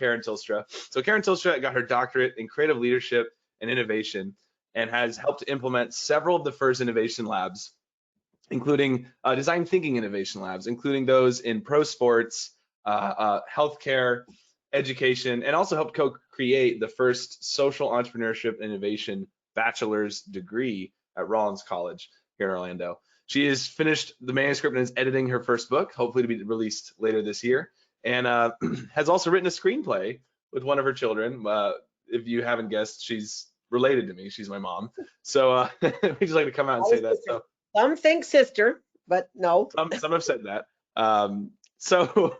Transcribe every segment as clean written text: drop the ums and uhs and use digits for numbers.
Karen Tilstra. So Karen Tilstra got her doctorate in creative leadership and innovation and has helped implement several of the first innovation labs, including design thinking innovation labs, including those in pro sports, healthcare, education, and also helped co-create the first social entrepreneurship innovation bachelor's degree at Rollins College here in Orlando. She has finished the manuscript and is editing her first book, hopefully to be released later this year, and has also written a screenplay with one of her children. If you haven't guessed, she's related to me. She's my mom. So we just like to come out and say that. So some think sister, but no. Some have said that. So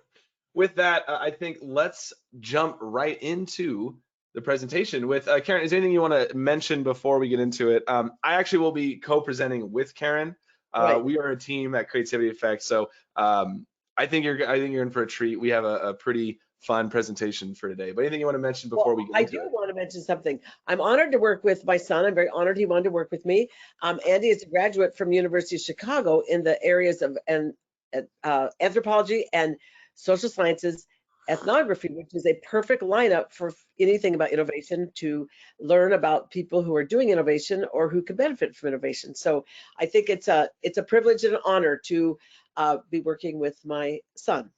with that, I think let's jump right into the presentation with Karen. Is there anything you want to mention before we get into it? I actually will be co-presenting with Karen. Right. We are a team at Creativity Effects, so I think you're in for a treat. We have a pretty fun presentation for today. But anything you want to mention before we get into it? I do want to mention something. I'm honored to work with my son. I'm very honored he wanted to work with me. Andy is a graduate from University of Chicago in the areas of anthropology and social sciences, ethnography, which is a perfect lineup for anything about innovation, to learn about people who are doing innovation or who can benefit from innovation. So I think it's a privilege and an honor to be working with my son.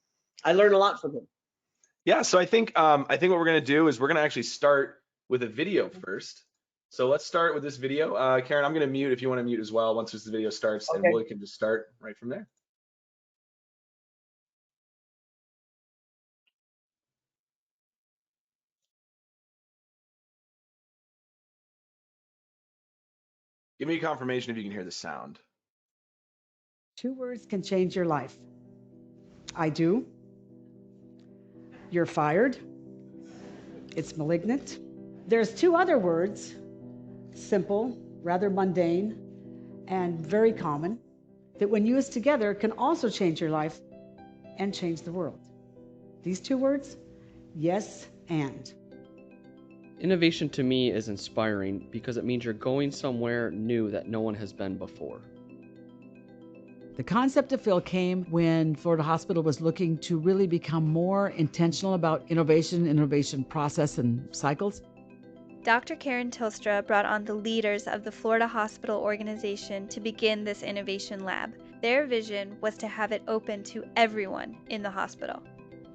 I learn a lot from him. Yeah, so I think what we're going to do is we're going to actually start with a video first. So let's start with this video. Karen, I'm going to mute if you want to mute as well once this video starts, okay. And we can just start right from there. Give me a confirmation if you can hear the sound. 2 words can change your life. I do. You're fired. It's malignant. There's 2 other words, simple, rather mundane, and very common, that when used together can also change your life and change the world. These 2 words, yes and. Innovation to me is inspiring because it means you're going somewhere new that no one has been before. The concept of Phil came when Florida Hospital was looking to really become more intentional about innovation process and cycles. Dr. Karen Tilstra brought on the leaders of the Florida Hospital organization to begin this innovation lab. Their vision was to have it open to everyone in the hospital.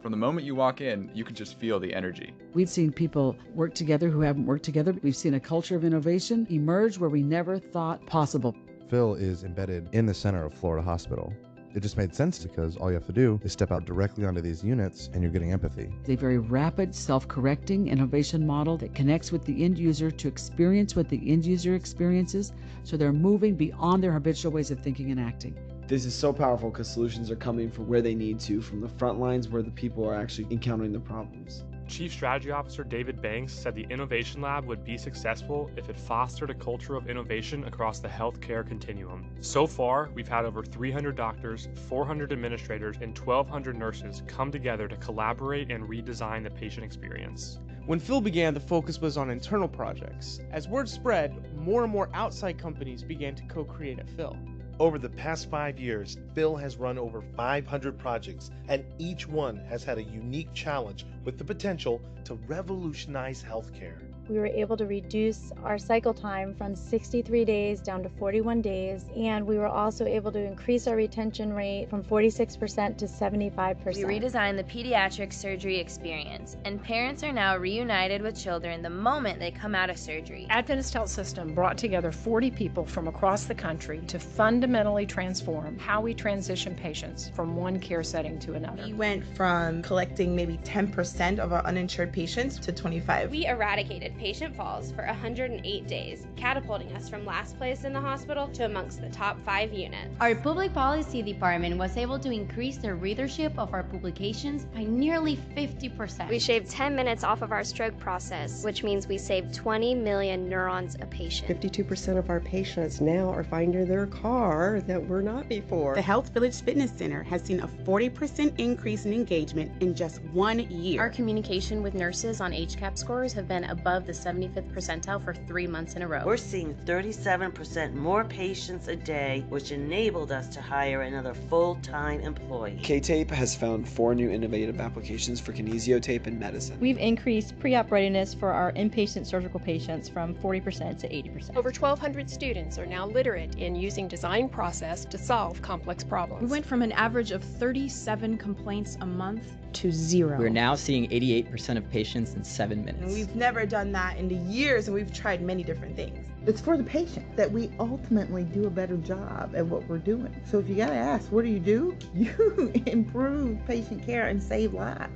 From the moment you walk in, you can just feel the energy. We've seen people work together who haven't worked together. We've seen a culture of innovation emerge where we never thought possible. Phil is embedded in the center of Florida Hospital. It just made sense because all you have to do is step out directly onto these units and you're getting empathy. It's a very rapid, self-correcting innovation model that connects with the end user to experience what the end user experiences, so they're moving beyond their habitual ways of thinking and acting. This is so powerful because solutions are coming from where they need to, from the front lines where the people are actually encountering the problems. Chief Strategy Officer David Banks said the Innovation Lab would be successful if it fostered a culture of innovation across the healthcare continuum. So far, we've had over 300 doctors, 400 administrators, and 1,200 nurses come together to collaborate and redesign the patient experience. When Phil began, the focus was on internal projects. As word spread, more and more outside companies began to co-create at Phil. Over the past 5 years, Phil has run over 500 projects, and each one has had a unique challenge with the potential to revolutionize healthcare. We were able to reduce our cycle time from 63 days down to 41 days, and we were also able to increase our retention rate from 46% to 75%. We redesigned the pediatric surgery experience, and parents are now reunited with children the moment they come out of surgery. Adventist Health System brought together 40 people from across the country to fundamentally transform how we transition patients from one care setting to another. We went from collecting maybe 10% of our uninsured patients to 25%. We eradicated patient falls for 108 days, catapulting us from last place in the hospital to amongst the top 5 units. Our public policy department was able to increase the readership of our publications by nearly 50%. We shaved 10 minutes off of our stroke process, which means we saved 20 million neurons a patient. 52% of our patients now are finding their car that were not before. The Health Village Fitness Center has seen a 40% increase in engagement in just 1 year. Our communication with nurses on HCAP scores have been above the 75th percentile for 3 months in a row. We're seeing 37% more patients a day, which enabled us to hire another full-time employee. K-Tape has found 4 new innovative applications for kinesiotape in medicine. We've increased pre-op readiness for our inpatient surgical patients from 40% to 80%. Over 1,200 students are now literate in using design process to solve complex problems. We went from an average of 37 complaints a month to 0. We're now seeing 88% of patients in 7 minutes. And we've never done that in the years, and we've tried many different things. It's for the patient that we ultimately do a better job at what we're doing. So if you gotta ask, what do? You improve patient care and save lives.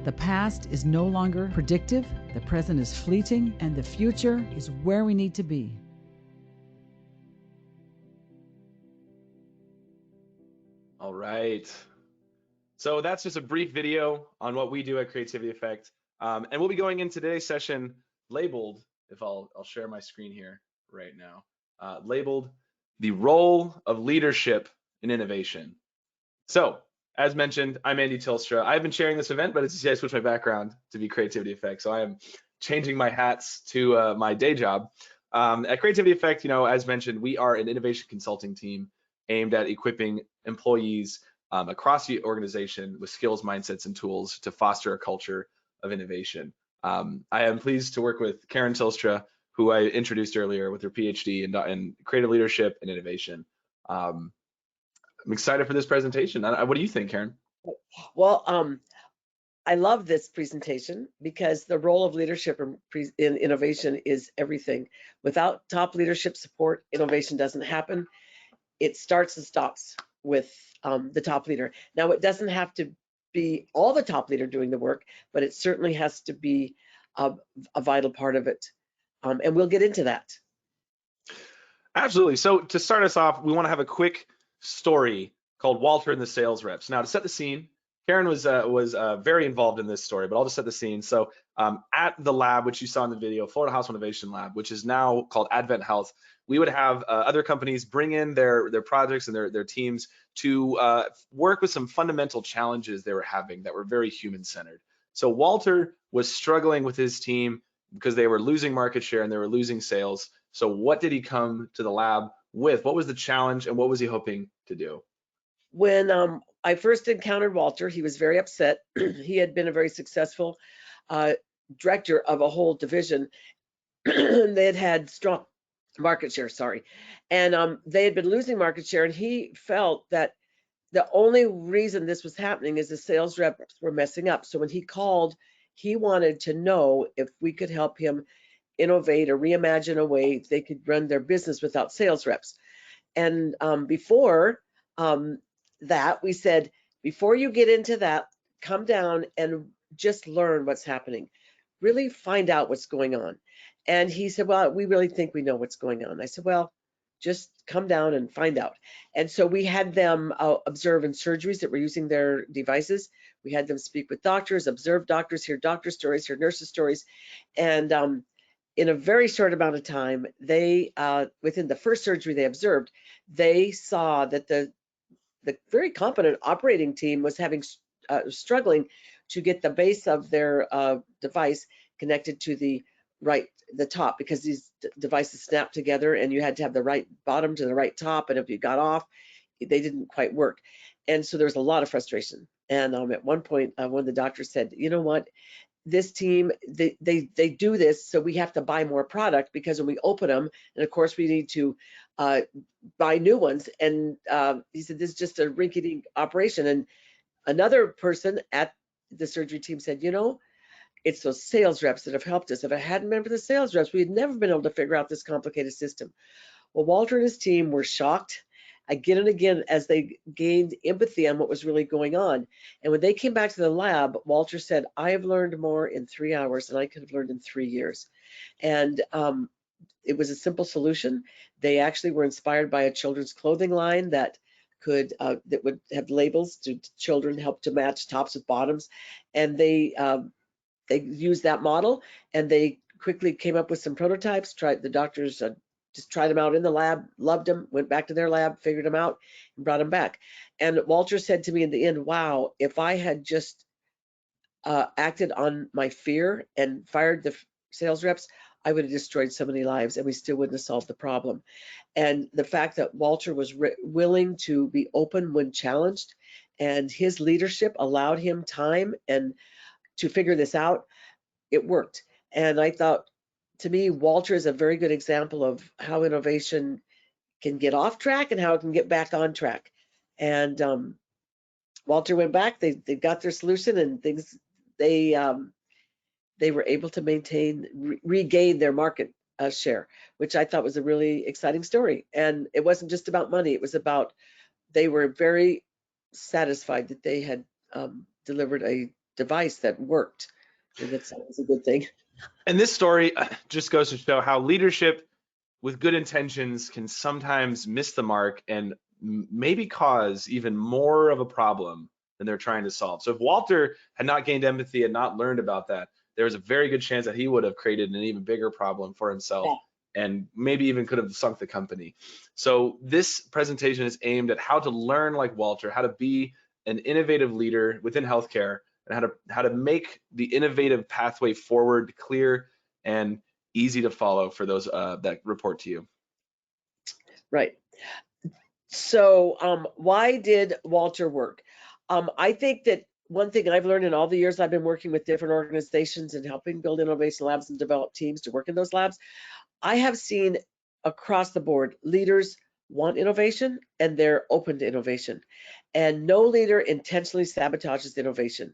The past is no longer predictive, the present is fleeting, and the future is where we need to be. All right. So that's just a brief video on what we do at Creativity Effect. And we'll be going in today's session labeled, if I'll share my screen here right now, labeled the role of leadership in innovation. So as mentioned, I'm Andy Tilstra. I've been chairing this event, but it's I switched my background to be Creativity Effect. So I am changing my hats to my day job. At Creativity Effect, as mentioned, we are an innovation consulting team aimed at equipping employees across the organization with skills, mindsets, and tools to foster a culture of innovation. I am pleased to work with Karen Tilstra, who I introduced earlier with her PhD in creative leadership and innovation. I'm excited for this presentation. What do you think, Karen? Well, I love this presentation because the role of leadership in innovation is everything. Without top leadership support, innovation doesn't happen. It starts and stops with the top leader. Now, it doesn't have to be all the top leader doing the work, but it certainly has to be a vital part of it. And we'll get into that. Absolutely. So to start us off, we want to have a quick story called Walter and the Sales Reps. Now, to set the scene, Karen was very involved in this story, but I'll just set the scene. So at the lab, which you saw in the video, Florida Hospital Innovation Lab, which is now called Advent Health, we would have other companies bring in their projects and their teams to work with some fundamental challenges they were having that were very human-centered. So Walter was struggling with his team because they were losing market share and they were losing sales. So what did he come to the lab with? What was the challenge and what was he hoping to do? When I first encountered Walter, he was very upset. He had been a very successful director of a whole division. They had had strong market share, and they had been losing market share, and he felt that the only reason this was happening is the sales reps were messing up. So when he called, he wanted to know if we could help him innovate or reimagine a way they could run their business without sales reps. And before that, we said, before you get into that, come down and just learn what's happening. Really find out what's going on. And he said, well, we really think we know what's going on. I said, well, just come down and find out. And so we had them observe in surgeries that were using their devices. We had them speak with doctors, observe doctors, hear doctor stories, hear nurses' stories. And in a very short amount of time, they, within the first surgery they observed, they saw that the very competent operating team was struggling to get the base of their device connected to the top, because these devices snap together and you had to have the right bottom to the right top, and if you got off, they didn't quite work. And so there was a lot of frustration. And at one point, one of the doctors said, you know what, this team, they do this, so we have to buy more product, because when we open them, and of course we need to buy new ones. And he said, this is just a rinky-dink operation. And another person at the surgery team said, you know, it's those sales reps that have helped us. If it hadn't been for the sales reps, we'd never been able to figure out this complicated system. Well, Walter and his team were shocked again and again as they gained empathy on what was really going on. And when they came back to the lab, Walter said, I have learned more in 3 hours than I could have learned in 3 years. And it was a simple solution. They actually were inspired by a children's clothing line that would have labels to children, help to match tops with bottoms. And they used that model, and they quickly came up with some prototypes. The doctors just tried them out in the lab, loved them, went back to their lab, figured them out, and brought them back. And Walter said to me in the end, wow, if I had just acted on my fear and fired the sales reps, I would have destroyed so many lives and we still wouldn't have solved the problem. And the fact that Walter was willing to be open when challenged, and his leadership allowed him time and to figure this out, it worked. And I thought, to me, Walter is a very good example of how innovation can get off track and how it can get back on track. And Walter went back, they got their solution, and things, they were able to maintain, regain their market share, which I thought was a really exciting story. And it wasn't just about money, it was about, they were very satisfied that they had delivered a device that worked. And that's always a good thing. And this story just goes to show how leadership with good intentions can sometimes miss the mark and maybe cause even more of a problem than they're trying to solve. So if Walter had not gained empathy, had not learned about that, there was a very good chance that he would have created an even bigger problem for himself, and maybe even could have sunk the company. So this presentation is aimed at how to learn like Walter, how to be an innovative leader within healthcare, and how to make the innovative pathway forward clear and easy to follow for those that report to you. Right. So why did Walter work? I think that one thing I've learned in all the years I've been working with different organizations and helping build innovation labs and develop teams to work in those labs, I have seen across the board, leaders want innovation and they're open to innovation. And no leader intentionally sabotages innovation.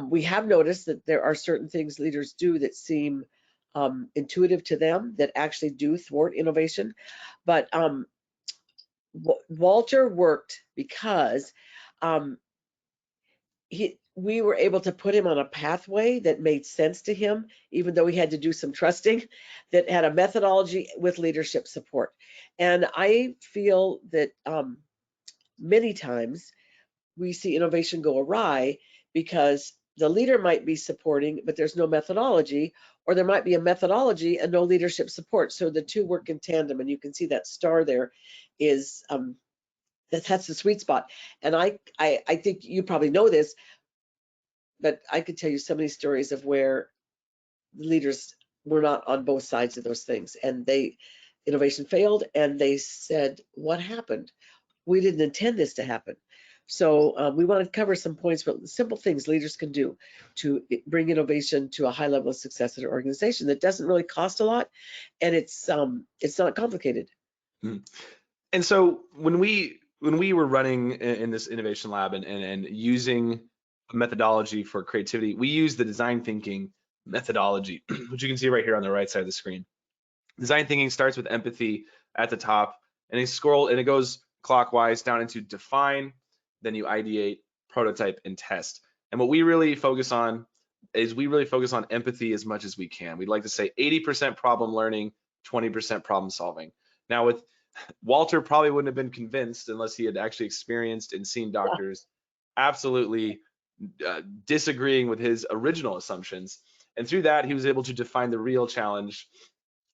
We have noticed that there are certain things leaders do that seem intuitive to them that actually do thwart innovation. But Walter worked because we were able to put him on a pathway that made sense to him, even though he had to do some trusting, that had a methodology with leadership support. And I feel that many times we see innovation go awry because the leader might be supporting, but there's no methodology, or there might be a methodology and no leadership support. So the two work in tandem, and you can see that star there is that's the sweet spot. And I think you probably know this, but I could tell you so many stories of where leaders were not on both sides of those things, and innovation failed, and they said, "What happened? We didn't intend this to happen." So we want to cover some points, but simple things leaders can do to bring innovation to a high level of success in an organization that doesn't really cost a lot, and it's not complicated. And so when we were running in this innovation lab and using a methodology for creativity, we use the design thinking methodology, which you can see right here on the right side of the screen. Design thinking starts with empathy at the top, and it goes clockwise down into define, then you ideate, prototype, and test. And what we really focus on is empathy as much as we can. We'd like to say 80% problem learning, 20% problem solving. Now with Walter probably wouldn't have been convinced unless he had actually experienced and seen doctors absolutely disagreeing with his original assumptions. And through that, he was able to define the real challenge,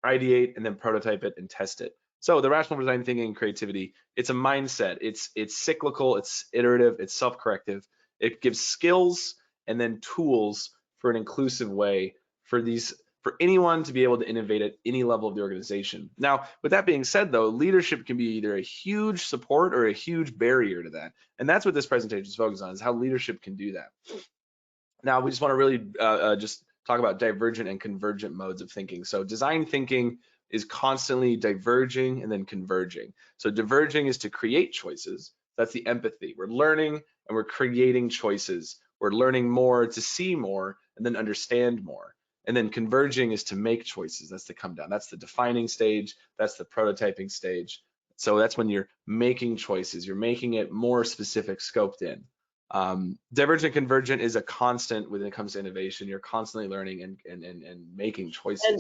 ideate, and then prototype it and test it. So the rational design thinking and creativity, it's a mindset. It's cyclical, it's iterative, it's self-corrective. It gives skills and then tools for an inclusive way for anyone to be able to innovate at any level of the organization. Now, with that being said, though, leadership can be either a huge support or a huge barrier to that. And that's what this presentation is focused on, is how leadership can do that. Now, we just want to really just talk about divergent and convergent modes of thinking. So design thinking is constantly diverging and then converging. So diverging is to create choices. That's the empathy. We're learning and we're creating choices. We're learning more to see more and then understand more. And then converging is to make choices. That's the come down. That's the defining stage. That's the prototyping stage. So that's when you're making choices. You're making it more specific, scoped in. Divergent convergent is a constant when it comes to innovation. You're constantly learning and making choices. And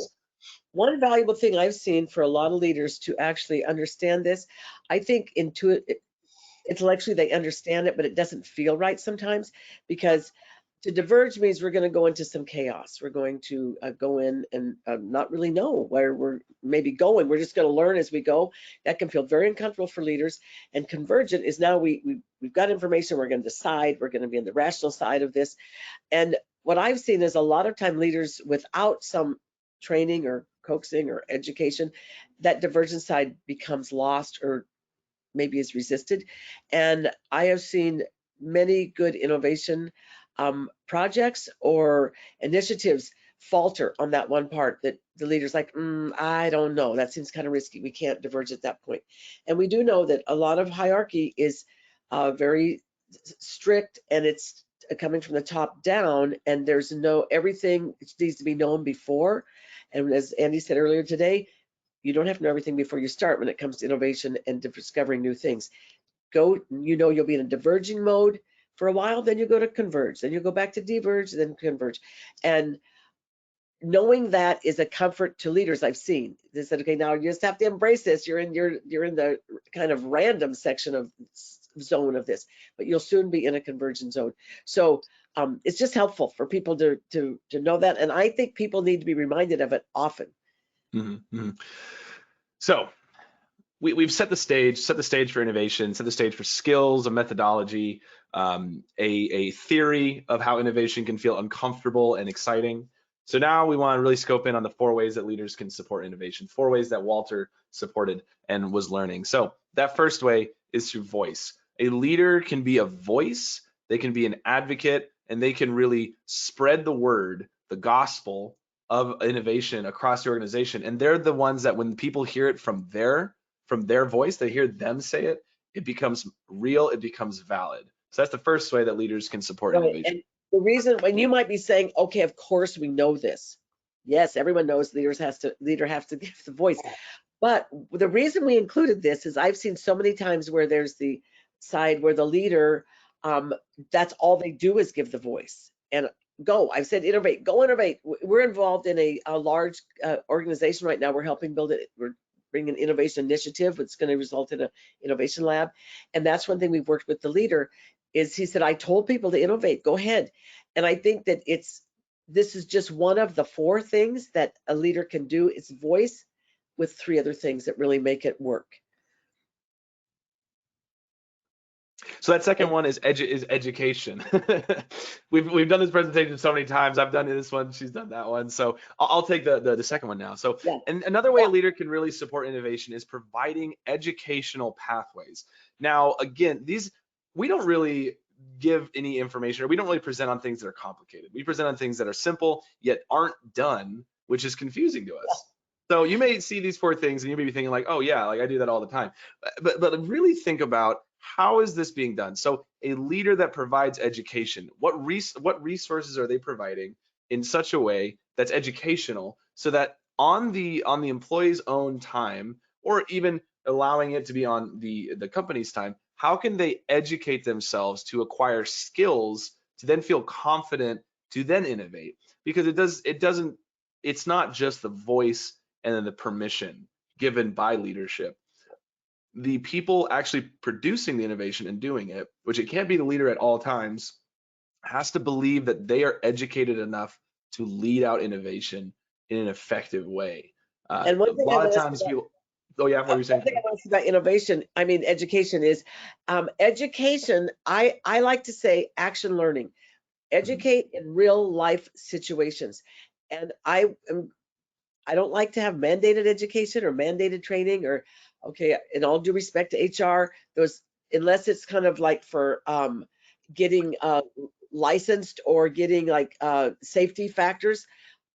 one valuable thing I've seen for a lot of leaders to actually understand this, I think intellectually they understand it, but it doesn't feel right sometimes, because To diverge means we're going to go into some chaos. We're going to go in and not really know where we're maybe going. We're just going to learn as we go. That can feel very uncomfortable for leaders. And convergent is now we've got information. We're going to decide. We're going to be on the rational side of this. And what I've seen is a lot of time leaders without some training or coaxing or education, that divergent side becomes lost or maybe is resisted. And I have seen many good innovation projects or initiatives falter on that one part that the leader's like, I don't know, that seems kind of risky. We can't diverge at that point. And we do know that a lot of hierarchy is very strict, and it's coming from the top down, and there's everything needs to be known before. And as Andy said earlier today, you don't have to know everything before you start when it comes to innovation and discovering new things. You'll be in a diverging mode for a while, then you go to converge, then you go back to diverge, then converge. And knowing that is a comfort to leaders I've seen. They said, okay, now you just have to embrace this. You're in the kind of random section of zone of this, but you'll soon be in a convergent zone. So it's just helpful for people to know that. And I think people need to be reminded of it often. Mm-hmm. So we've set the stage for innovation, set the stage for skills, a methodology, a theory of how innovation can feel uncomfortable and exciting. So now we want to really scope in on the 4 ways that leaders can support innovation, 4 ways that Walter supported and was learning. So that first way is through voice. A leader can be a voice, they can be an advocate, and they can really spread the word, the gospel of innovation across the organization. And they're the ones that when people hear it from their voice, they hear them say it, it becomes real, it becomes valid. So that's the first way that leaders can support innovation. And the reason, when you might be saying, okay, of course we know this. Yes, everyone knows leader has to give the voice. But the reason we included this is I've seen so many times where there's the side where the leader, that's all they do is give the voice. And I've said innovate, go innovate. We're involved in a large organization right now. We're helping build it. We're bringing an innovation initiative. It's going to result in an innovation lab. And that's one thing we've worked with the leader is he said, I told people to innovate, go ahead. And I think that this is just one of the 4 things that a leader can do. It's voice with 3 other things that really make it work. So that second one is education. We've done this presentation so many times. I've done this one, she's done that one. So I'll take the second one now. So and another way a leader can really support innovation is providing educational pathways. Now, again, we don't really give any information, or we don't really present on things that are complicated. We present on things that are simple yet aren't done, which is confusing to us. So you may see these 4 things and you may be thinking like, oh yeah, like I do that all the time. But really think about, how is this being done? So a leader that provides education, what resources are they providing in such a way that's educational, so that on the employee's own time, or even allowing it to be on the company's time, how can they educate themselves to acquire skills to then feel confident to then innovate? Because it's not just the voice and then the permission given by leadership. The people actually producing the innovation and doing it, which it can't be the leader at all times, has to believe that they are educated enough to lead out innovation in an effective way. And one thing a lot of times people, oh yeah, what were you saying? One thing I want to say about innovation, I mean education is, education, I like to say action learning. Educate in real life situations. And I don't like to have mandated education or mandated training, or okay, in all due respect to HR, unless it's kind of like for getting licensed or getting like safety factors.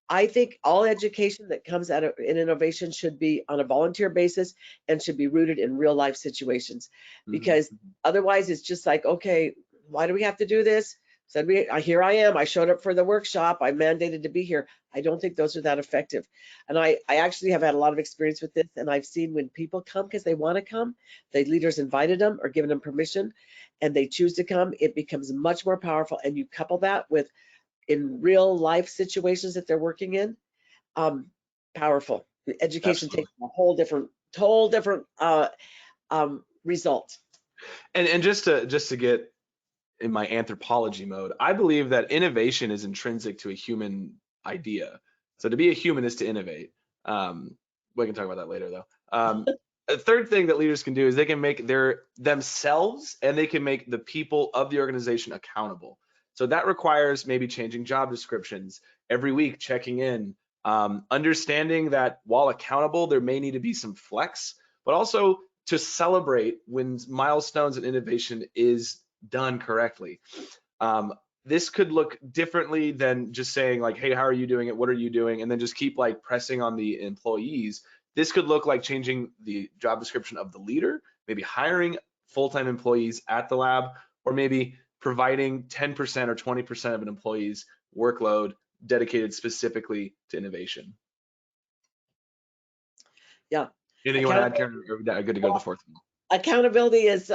I think all education that comes out of an innovation should be on a volunteer basis and should be rooted in real life situations, because otherwise it's just like, okay, why do we have to do this? Here I am, I showed up for the workshop, I'm mandated to be here. I don't think those are that effective. And I actually have had a lot of experience with this, and I've seen when people come because they want to come, the leaders invited them or given them permission, and they choose to come, it becomes much more powerful. And you couple that with in real life situations that they're working in, powerful. Education takes a whole different result. And just to get in my anthropology mode, I believe that innovation is intrinsic to a human idea. So to be a human is to innovate. We can talk about that later though. A third thing that leaders can do is they can make themselves and they can make the people of the organization accountable. So that requires maybe changing job descriptions every week, checking in, understanding that while accountable, there may need to be some flex, but also to celebrate when milestones and innovation is done correctly. This could look differently than just saying like, hey, how are you doing it? What are you doing? And then just keep like pressing on the employees. This could look like changing the job description of the leader, maybe hiring full-time employees at the lab, or maybe providing 10% or 20% of an employee's workload dedicated specifically to innovation. Yeah. Anything you want to add, Karen? Or good to go to the fourth one? Accountability is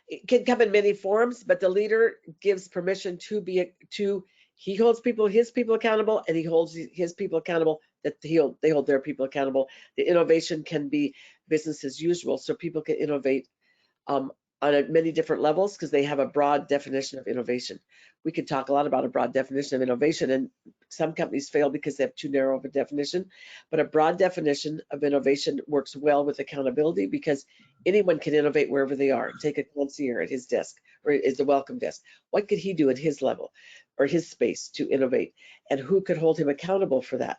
it can come in many forms, but the leader gives permission he holds his people accountable, and he holds his people accountable that they hold their people accountable. The innovation can be business as usual, so people can innovate on many different levels because they have a broad definition of innovation. We could talk a lot about a broad definition of innovation, and some companies fail because they have too narrow of a definition, but a broad definition of innovation works well with accountability because anyone can innovate wherever they are. Take a concierge at his desk or is the welcome desk. What could he do at his level or his space to innovate? And who could hold him accountable for that?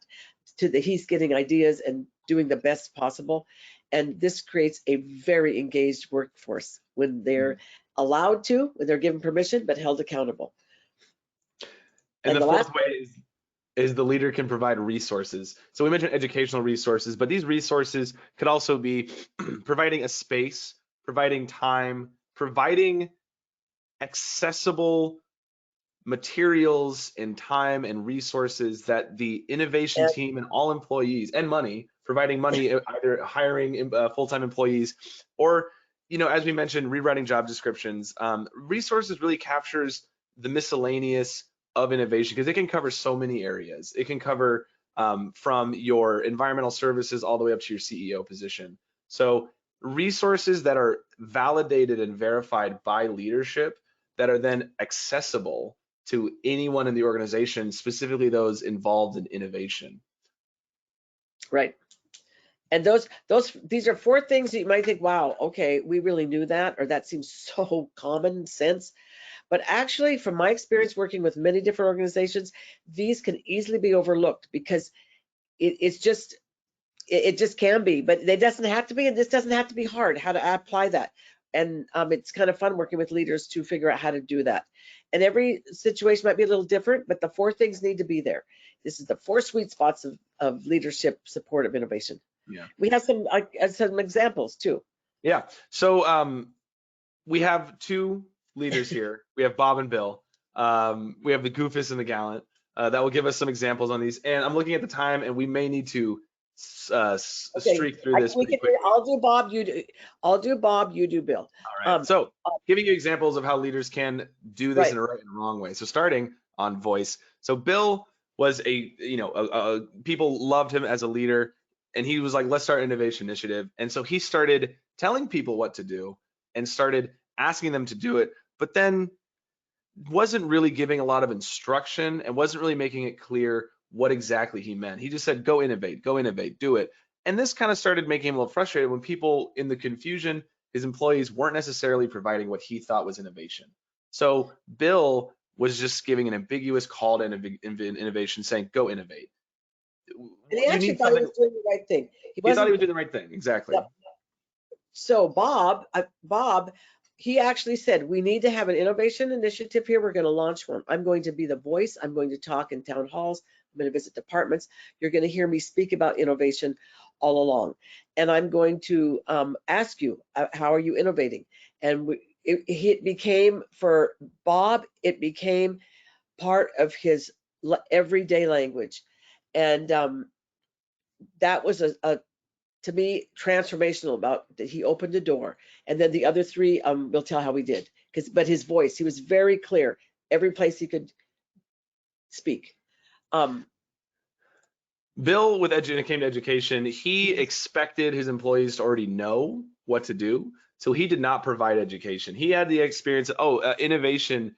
He's getting ideas and doing the best possible. And this creates a very engaged workforce when they're allowed to, when they're given permission, but held accountable. And the fourth way is the leader can provide resources. So we mentioned educational resources, but these resources could also be providing a space, providing time, providing accessible materials and time and resources that the innovation team and all employees, and money, providing money, either hiring full-time employees or, as we mentioned, rewriting job descriptions. Resources really captures the miscellaneous of innovation because it can cover so many areas. It can cover from your environmental services all the way up to your CEO position. So resources that are validated and verified by leadership that are then accessible to anyone in the organization, specifically those involved in innovation. Right. And these are four things that you might think, wow, okay, we really knew that, or that seems so common sense. But actually, from my experience working with many different organizations, these can easily be overlooked because it just can be, but it doesn't have to be, and this doesn't have to be hard, how to apply that. And it's kind of fun working with leaders to figure out how to do that. And every situation might be a little different, but the four things need to be there. This is the four sweet spots of leadership support of innovation. Yeah. We have some examples too. Yeah. So we have two leaders here. We have Bob and Bill. We have the Goofus and the Gallant that will give us some examples on these. And I'm looking at the time, and we may need to streak through this pretty quick. I'll do Bob, you do. I'll do Bob, you do Bill. All right. So giving you examples of how leaders can do this in a right and wrong way. So starting on voice. So Bill was people loved him as a leader, and he was like, let's start an innovation initiative. And so he started telling people what to do and started asking them to do it, but then wasn't really giving a lot of instruction and wasn't really making it clear what exactly he meant. He just said, go innovate, do it. And this kind of started making him a little frustrated when people in the confusion, his employees weren't necessarily providing what he thought was innovation. So Bill was just giving an ambiguous call to innovation saying, go innovate. And he actually thought he was doing the right thing. He thought he was doing the right thing, exactly. Yep. So Bob, he actually said, we need to have an innovation initiative here. We're going to launch one. I'm going to be the voice. I'm going to talk in town halls. I'm going to visit departments. You're going to hear me speak about innovation all along. And I'm going to ask you, how are you innovating? And it became, for Bob, it became part of his everyday language. And that was to me, transformational about that. He opened the door, and then the other three, we'll tell how we did. But his voice, he was very clear every place he could speak. Bill, when it came to education, he expected his employees to already know what to do, so he did not provide education. He had the experience of, innovation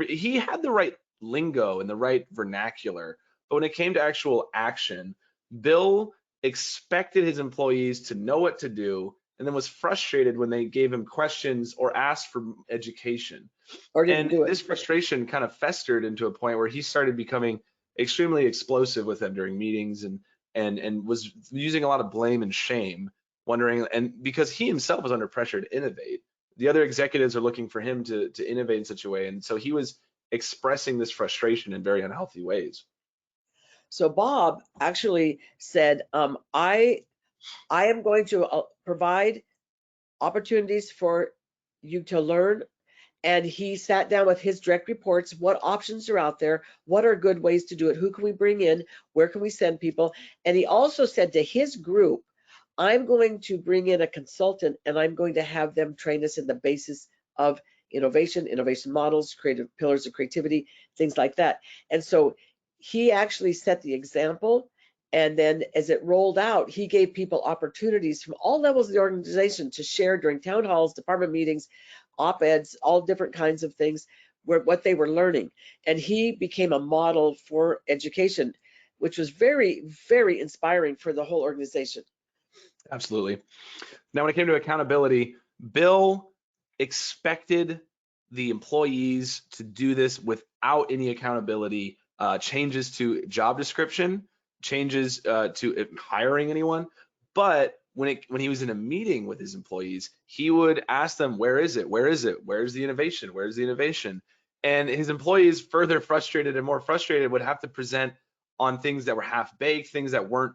He had the right lingo and the right vernacular, but when it came to actual action, Bill expected his employees to know what to do, and then was frustrated when they gave him questions or asked for education. Or didn't do it. This frustration kind of festered into a point where he started becoming extremely explosive with them during meetings, and was using a lot of blame and shame, wondering, and because he himself was under pressure to innovate, the other executives are looking for him to innovate in such a way, and so he was expressing this frustration in very unhealthy ways. So Bob actually said, I am going to provide opportunities for you to learn. And he sat down with his direct reports, what options are out there, what are good ways to do it, who can we bring in, where can we send people. And he also said to his group, I'm going to bring in a consultant and I'm going to have them train us in the basis of innovation models, creative pillars of creativity, things like that. And so he actually set the example. And then as it rolled out, he gave people opportunities from all levels of the organization to share during town halls, department meetings, op-eds, all different kinds of things, what they were learning. And he became a model for education, which was very, very inspiring for the whole organization. Absolutely. Now, when it came to accountability, Bill expected the employees to do this without any accountability, changes to job description, changes to hiring anyone. But when he was in a meeting with his employees, he would ask them, where is it? Where is it? Where's the innovation? Where's the innovation? And his employees, further frustrated and more frustrated, would have to present on things that were half-baked, things that weren't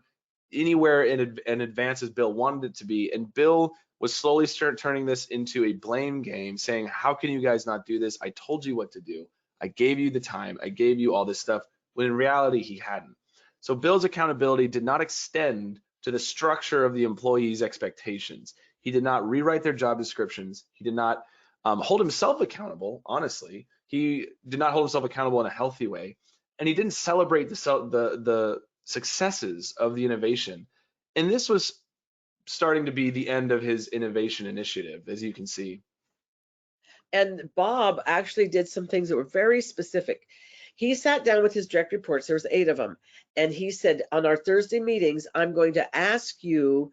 anywhere in advance as Bill wanted it to be. And Bill was slowly turning this into a blame game, saying, how can you guys not do this? I told you what to do. I gave you the time. I gave you all this stuff, when in reality, he hadn't. So Bill's accountability did not extend to the structure of the employees' expectations. He did not rewrite their job descriptions. He did not hold himself accountable, honestly. He did not hold himself accountable in a healthy way. And he didn't celebrate the successes of the innovation. And this was starting to be the end of his innovation initiative, as you can see. And Bob actually did some things that were very specific. He sat down with his direct reports, there was 8 of them, and he said, on our Thursday meetings, I'm going to ask you,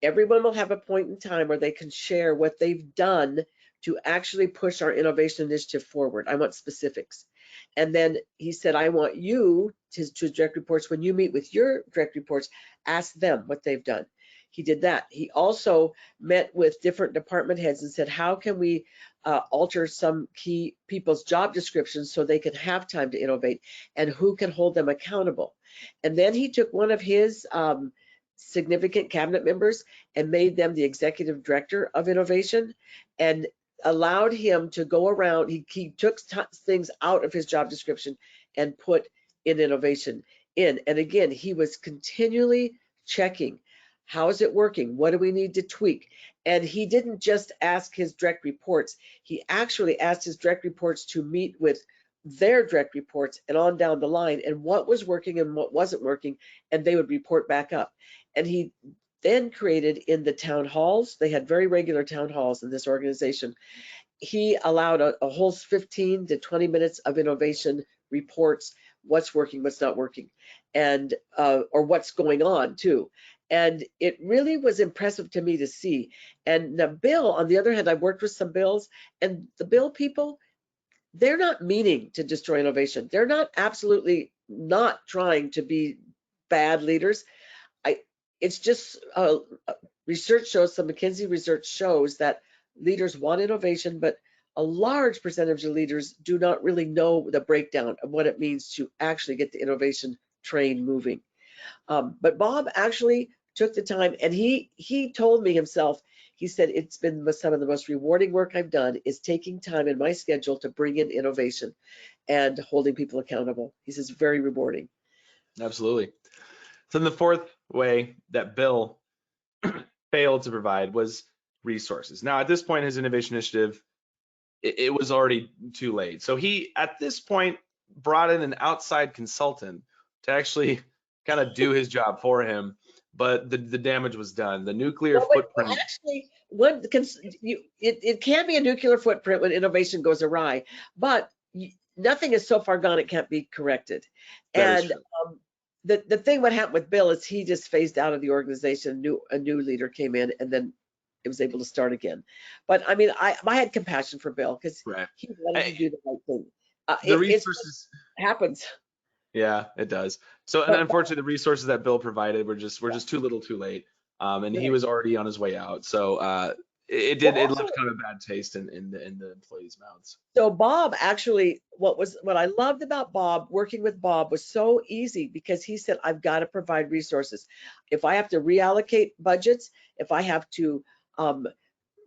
everyone will have a point in time where they can share what they've done to actually push our innovation initiative forward. I want specifics. And then he said, I want you, to direct reports, when you meet with your direct reports, ask them what they've done. He did that. He also met with different department heads and said, how can we alter some key people's job descriptions so they can have time to innovate, and who can hold them accountable. And then he took one of his significant cabinet members and made them the executive director of innovation, and allowed him to go around. He took things out of his job description and put in innovation in. And again, he was continually checking, how is it working? What do we need to tweak? And he didn't just ask his direct reports. He actually asked his direct reports to meet with their direct reports and on down the line, and what was working and what wasn't working, and they would report back up. And he then created in the town halls, they had very regular town halls in this organization, he allowed a whole 15 to 20 minutes of innovation reports, what's working, what's not working, and or what's going on too. And it really was impressive to me to see. And the Bill, on the other hand, I've worked with some Bills, and the Bill people, they're not meaning to destroy innovation. They're not absolutely not trying to be bad leaders. It's just research shows, some McKinsey research shows that leaders want innovation, but a large percentage of leaders do not really know the breakdown of what it means to actually get the innovation train moving. But Bob actually took the time, and he told me himself, he said, it's been some of the most rewarding work I've done is taking time in my schedule to bring in innovation and holding people accountable. He says, very rewarding. Absolutely. So then the fourth way that Bill failed to provide was resources. Now, at this point, his innovation initiative, it was already too late. So he, at this point, brought in an outside consultant to actually kind of do his job for him, but the damage was done. The nuclear Well, but footprint. actually, it can be a nuclear footprint when innovation goes awry, but nothing is so far gone it can't be corrected. That is And true. the thing what happened with Bill is he just phased out of the organization. A new leader came in, and then it was able to start again. But I mean, I had compassion for Bill because Right. he wanted to do the right thing. The resources happens. Yeah, it does. So, and unfortunately, the resources that Bill provided were just too little, too late, and he was already on his way out. So it left kind of a bad taste in the employees' mouths. So Bob actually, what I loved about Bob, working with Bob, was so easy because he said, I've got to provide resources. If I have to reallocate budgets, if I have to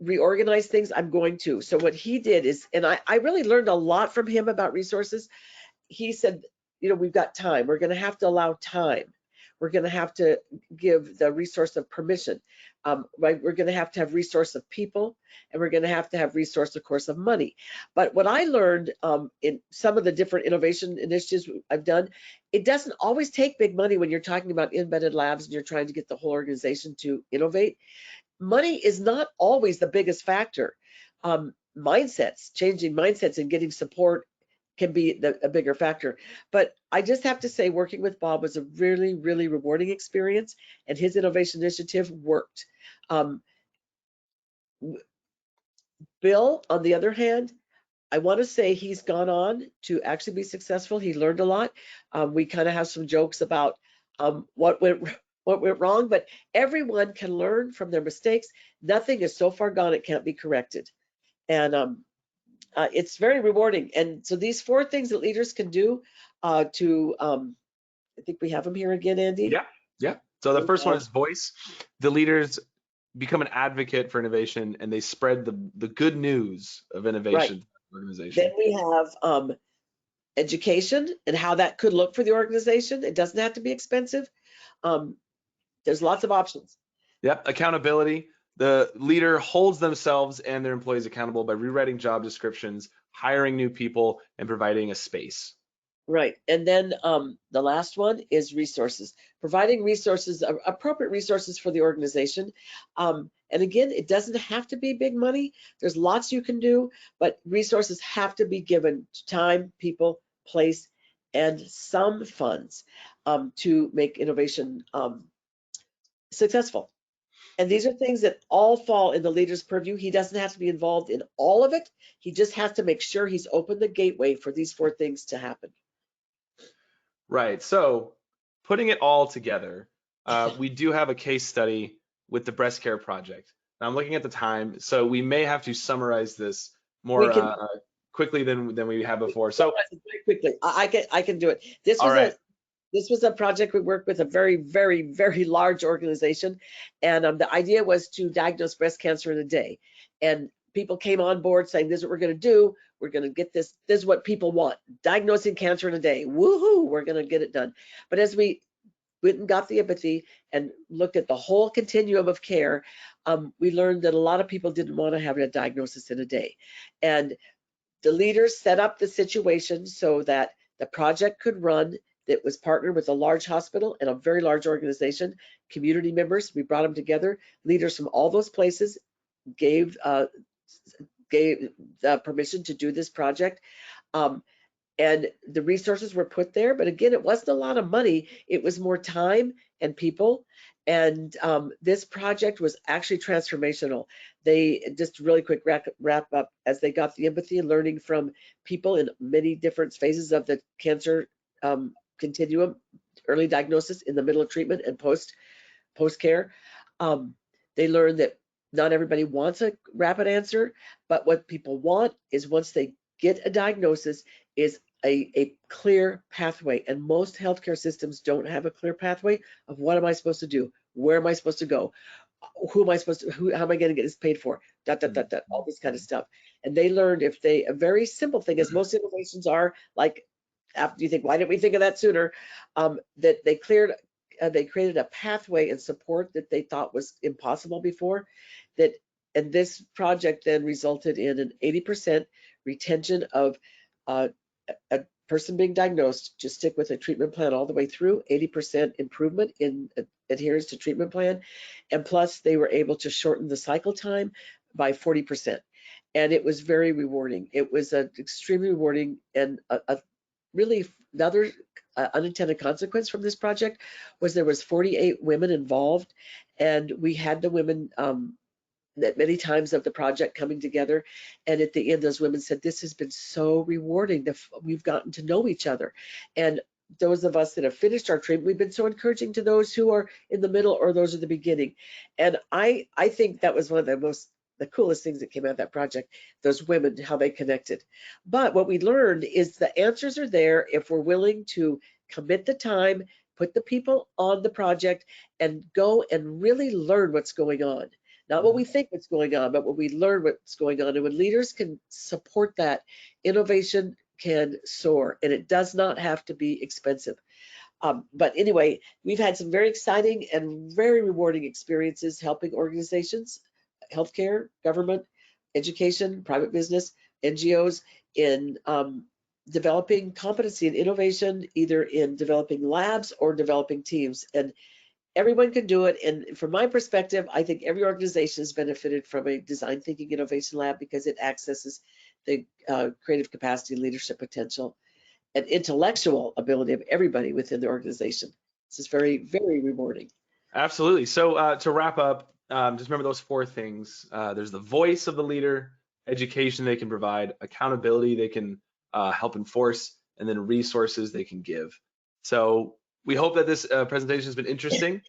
reorganize things, I'm going to. So what he did is, and I really learned a lot from him about resources. He said, we've got time. We're going to have to allow time. We're going to have to give the resource of permission. Right? We're going to have resource of people, and we're going to have resource, of course, of money. But what I learned in some of the different innovation initiatives I've done, it doesn't always take big money when you're talking about embedded labs and you're trying to get the whole organization to innovate. Money is not always the biggest factor. Changing mindsets and getting support can be a bigger factor. But I just have to say, working with Bob was a really, really rewarding experience, and his innovation initiative worked. Bill, on the other hand, I want to say he's gone on to actually be successful. He learned a lot. We kind of have some jokes about what went wrong, but everyone can learn from their mistakes. Nothing is so far gone it can't be corrected. And it's very rewarding. And so these 4 things that leaders can do I think we have them here again, Andy. Yeah. So the first one is voice. The leaders become an advocate for innovation, and they spread the good news of innovation to the organization. Then we have education and how that could look for the organization. It doesn't have to be expensive. There's lots of options. Yep. Accountability. The leader holds themselves and their employees accountable by rewriting job descriptions, hiring new people, and providing a space. Right. And then the last one is resources, providing resources, appropriate resources for the organization. And again, it doesn't have to be big money. There's lots you can do, but resources have to be given: time, people, place, and some funds to make innovation successful. And these are things that all fall in the leader's purview. He doesn't have to be involved in all of it. He just has to make sure he's opened the gateway for these 4 things to happen. Right. So putting it all together, we do have a case study with the breast care project. Now I'm looking at the time, so we may have to summarize this more quickly than we have before. So very quickly, I can do it. This was a project we worked with a very, very, very large organization, and the idea was to diagnose breast cancer in a day. And people came on board saying, this is what we're going to do. We're going to get this. This is what people want: diagnosing cancer in a day. Woohoo! We're going to get it done. But as we went and got the empathy and looked at the whole continuum of care, we learned that a lot of people didn't want to have a diagnosis in a day. And the leaders set up the situation so that the project could run. That was partnered with a large hospital and a very large organization, community members. We brought them together. Leaders from all those places gave permission to do this project. And the resources were put there. But again, it wasn't a lot of money. It was more time and people. And this project was actually transformational. They just really quick wrap up as they got the empathy and learning from people in many different phases of the cancer continuum, early diagnosis, in the middle of treatment, and post care. They learned that not everybody wants a rapid answer, but what people want is, once they get a diagnosis, is a clear pathway. And most healthcare systems don't have a clear pathway of what am I supposed to do? Where am I supposed to go? How am I going to get this paid for? All this kind of stuff. And they learned, a very simple thing, as most innovations are, like, after you think, why didn't we think of that sooner? That they created a pathway and support that they thought was impossible before. And this project then resulted in an 80% retention of person being diagnosed, just stick with a treatment plan all the way through, 80% improvement in adherence to treatment plan. And plus they were able to shorten the cycle time by 40%. And it was very rewarding. It was extremely rewarding, and a really another unintended consequence from this project was there was 48 women involved, and we had the women that many times of the project coming together, and at the end those women said, this has been so rewarding, we've gotten to know each other. And those of us that have finished our treatment, we've been so encouraging to those who are in the middle or those at the beginning. And I think that was one of the coolest things that came out of that project, those women, how they connected. But what we learned is the answers are there if we're willing to commit the time, put the people on the project, and go and really learn what's going on. Not what we think what's going on, but when we learn what's going on. And when leaders can support that, innovation can soar, and it does not have to be expensive. But anyway, we've had some very exciting and very rewarding experiences helping organizations, healthcare, government, education, private business, NGOs in developing competency and innovation, either in developing labs or developing teams. And everyone can do it. And from my perspective, I think every organization has benefited from a design thinking innovation lab because it accesses the creative capacity, leadership potential, and intellectual ability of everybody within the organization. This is very, very rewarding. Absolutely. So to wrap up, just remember those 4 things. There's the voice of the leader, education they can provide, accountability they can help enforce, and then resources they can give. So we hope that this presentation has been interesting.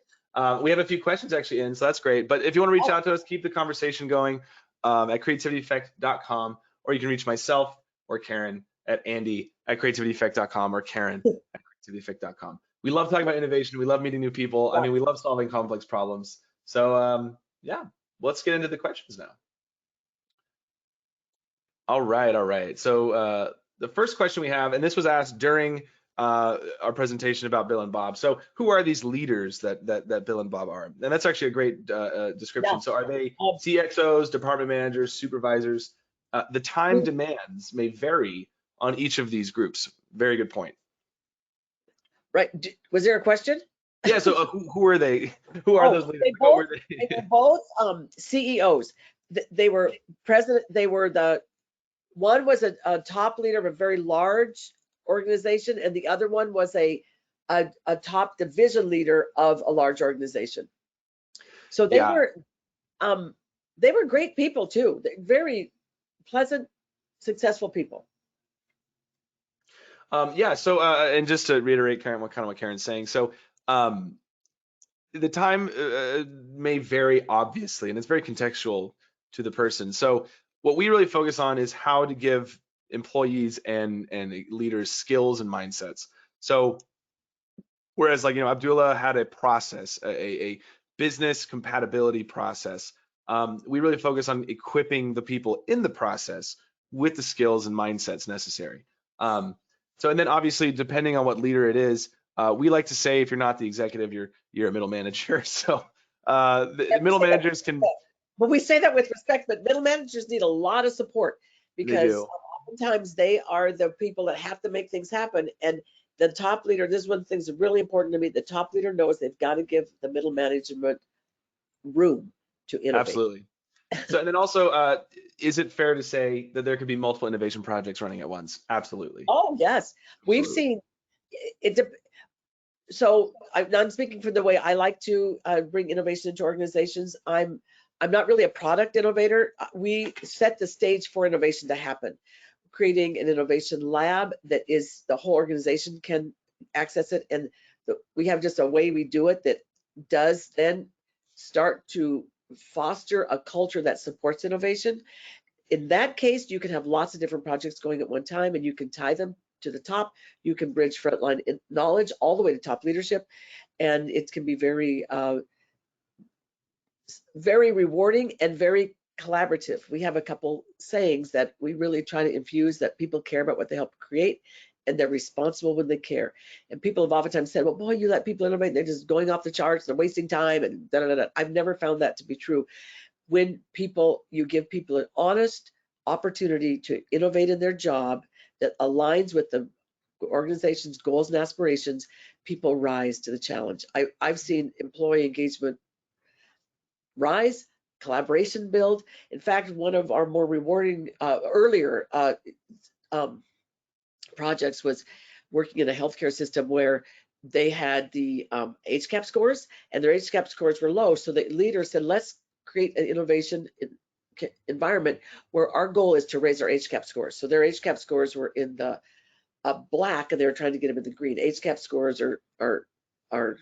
We have a few questions actually in, so that's great. But if you want to reach out to us, keep the conversation going at creativityeffect.com, or you can reach myself or Karen at Andy@creativityeffect.com or Karen at creativityeffect.com. We love talking about innovation. We love meeting new people. I mean, we love solving complex problems. So yeah, let's get into the questions now. All right. So the first question we have, and this was asked during our presentation about Bill and Bob. So who are these leaders that Bill and Bob are? And that's actually a great description. Yeah. So are they CXOs, department managers, supervisors? The time demands may vary on each of these groups. Very good point. Right. Was there a question? Yeah. So who are they? Who are those leaders? They were both CEOs. They were president. They were one was a top leader of a very large organization, and the other one was a top division leader of a large organization. So they were great people too. They're very pleasant, successful people. Yeah. So and just to reiterate, Karen, what Karen's saying. So the time may vary, obviously, and it's very contextual to the person. So what we really focus on is how to give employees and leaders skills and mindsets. So whereas Abdullah had a process, a business compatibility process, we really focus on equipping the people in the process with the skills and mindsets necessary. So and then obviously depending on what leader it is, we like to say if you're not the executive, you're a middle manager. So the middle managers can. But we say that with respect, but middle managers need a lot of support because oftentimes they are the people that have to make things happen. And the top leader, this is one of the things that's really important to me, the top leader knows they've got to give the middle management room to innovate. Absolutely. So and then also, is it fair to say that there could be multiple innovation projects running at once? Absolutely. Oh, yes. Absolutely. We've seen it. So I'm speaking for the way I like to bring innovation into organizations. I'm not really a product innovator. We set the stage for innovation to happen, creating an innovation lab that is the whole organization can access it. And we have just a way we do it that does then start to foster a culture that supports innovation. In that case, you can have lots of different projects going at one time, and you can tie them to the top. You can bridge frontline knowledge all the way to top leadership, and it can be very very rewarding and very collaborative. We have a couple sayings that we really try to infuse, that people care about what they help create and they're responsible when they care. And people have oftentimes said, well, boy, you let people innovate, they're just going off the charts, they're wasting time and da, da, da, da. I've never found that to be true. When you give people an honest opportunity to innovate in their job that aligns with the organization's goals and aspirations, people rise to the challenge. I've seen employee engagement rise, collaboration build. In fact, one of our more rewarding earlier projects was working in a healthcare system where they had the HCAP scores, and their HCAP scores were low. So the leader said, let's create an innovation environment where our goal is to raise our HCAP scores. So their HCAP scores were in the black, and they were trying to get them in the green. HCAP scores are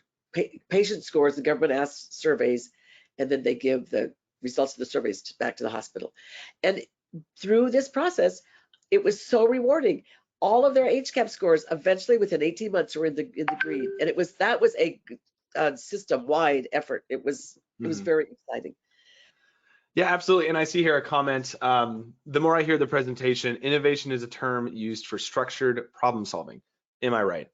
patient scores. The government asks surveys, and then they give the results of the surveys back to the hospital. And through this process, it was so rewarding. All of their HCAP scores eventually within 18 months were in the green, and that was a system-wide effort. It was very exciting. Yeah, absolutely. And I see here a comment. The more I hear the presentation, innovation is a term used for structured problem solving. Am I right?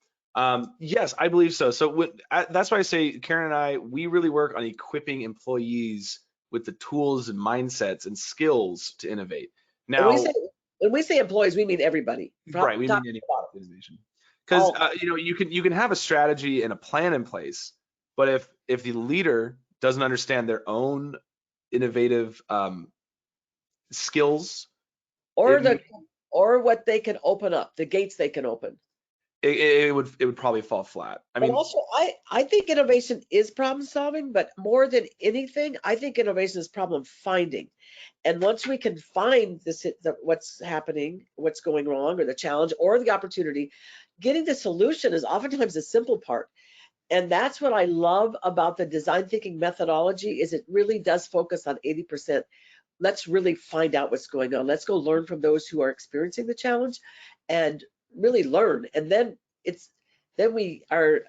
Yes, I believe so. So that's why I say Karen and I, we really work on equipping employees with the tools and mindsets and skills to innovate. Now, when we say employees, we mean everybody. Right, we mean any organization. Because you can have a strategy and a plan in place, but if the leader doesn't understand their own innovative skills, or what they can open up, the gates they can open, it would probably fall flat. I mean, but also I think innovation is problem solving, but more than anything, I think innovation is problem finding. And once we can find what's happening, what's going wrong, or the challenge, or the opportunity, getting the solution is oftentimes the simple part. And that's what I love about the design thinking methodology, is it really does focus on 80%. Let's really find out what's going on. Let's go learn from those who are experiencing the challenge and really learn. And then it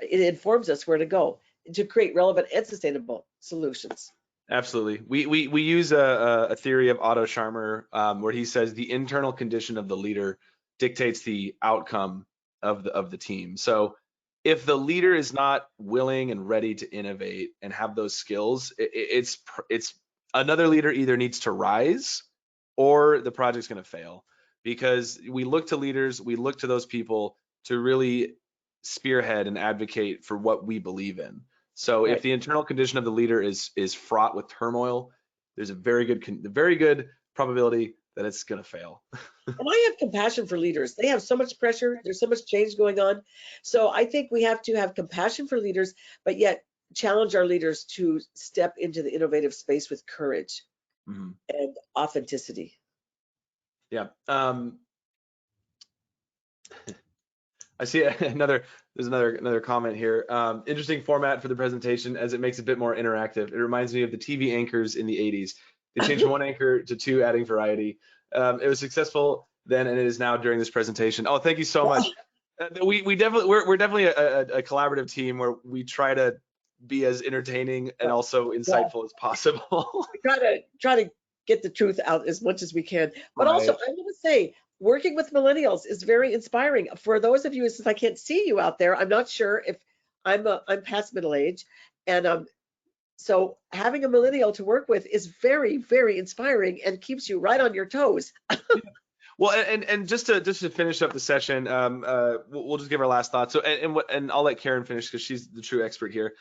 informs us where to go to create relevant and sustainable solutions. Absolutely. We use a theory of Otto Scharmer where he says the internal condition of the leader dictates the outcome of the team. So if the leader is not willing and ready to innovate and have those skills, it's another leader either needs to rise or the project's going to fail, because we look to leaders, we look to those people to really spearhead and advocate for what we believe in. So if the internal condition of the leader is fraught with turmoil, there's a very good probability that it's going to fail. And I have compassion for leaders. They have so much pressure. There's so much change going on. So I think we have to have compassion for leaders, but yet challenge our leaders to step into the innovative space with courage and authenticity. Yeah. I see there's another comment here. Interesting format for the presentation as it makes it a bit more interactive. It reminds me of the TV anchors in the 80s. They changed from one anchor to two, adding variety. It was successful then, and it is now during this presentation. Oh, thank you so much. We're definitely a collaborative team where we try to be as entertaining and also insightful as possible. We try to get the truth out as much as we can. But also, I'm going to say, working with millennials is very inspiring. For those of you, since I can't see you out there, I'm not sure if I'm past middle age, and so having a millennial to work with is very, very inspiring and keeps you right on your toes. Well, and just to finish up the session, we'll just give our last thoughts. So and I'll let Karen finish because she's the true expert here.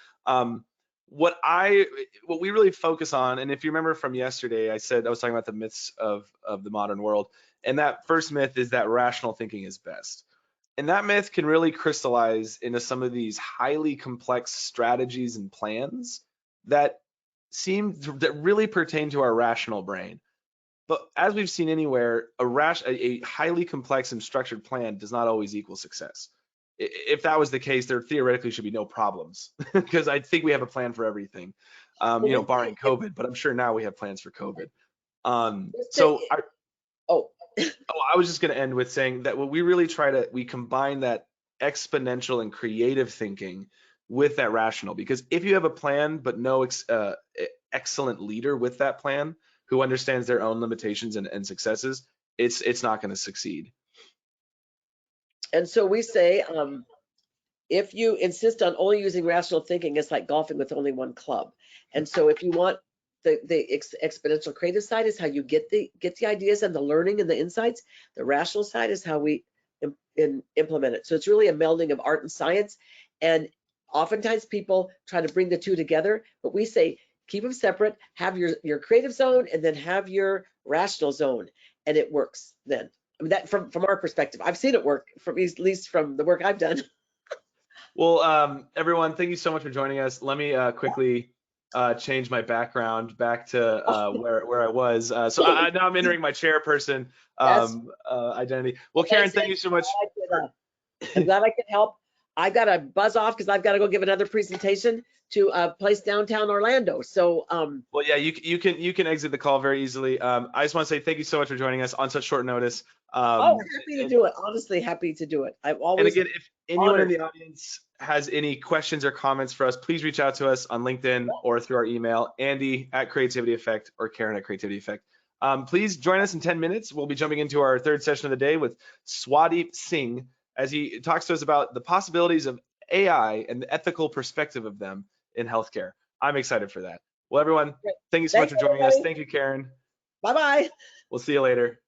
What we really focus on, and if you remember from yesterday, I was talking about the myths of the modern world, and that first myth is that rational thinking is best. And that myth can really crystallize into some of these highly complex strategies and plans that really pertain to our rational brain. But as we've seen anywhere, a highly complex and structured plan does not always equal success. If that was the case, there theoretically should be no problems, because I think we have a plan for everything, barring COVID. But I'm sure now we have plans for COVID. I was just going to end with saying that what we really we combine that exponential and creative thinking with that rational, because if you have a plan but no excellent leader with that plan who understands their own limitations and successes, it's not going to succeed. And so we say, if you insist on only using rational thinking, it's like golfing with only one club. And so if you want the exponential creative side is how you get the ideas and the learning and the insights. The rational side is how we implement it. So it's really a melding of art and science. And oftentimes people try to bring the two together, but we say keep them separate, have your creative zone and then have your rational zone, and it works then. I mean, that from our perspective, I've seen it work, from at least from the work I've done. Well, everyone, thank you so much for joining us. Let me quickly change my background back to where I was. So now I'm entering my chairperson identity. Well, Karen, thank you so much. I'm glad I could help. I got to buzz off because I've got to go give another presentation to a place downtown Orlando. So well, yeah, you can exit the call very easily. I just want to say thank you so much for joining us on such short notice. Happy to do it. Honestly, happy to do it. I've always. And again, if anyone in the audience has any questions or comments for us, please reach out to us on LinkedIn or through our email, Andy@CreativityEffect or Karen@CreativityEffect. Please join us in 10 minutes. We'll be jumping into our third session of the day with Swadeep Singh as he talks to us about the possibilities of AI and the ethical perspective of them in healthcare. I'm excited for that. Well, everyone, thank you so much for joining us. Thank you, Karen. Bye-bye. We'll see you later.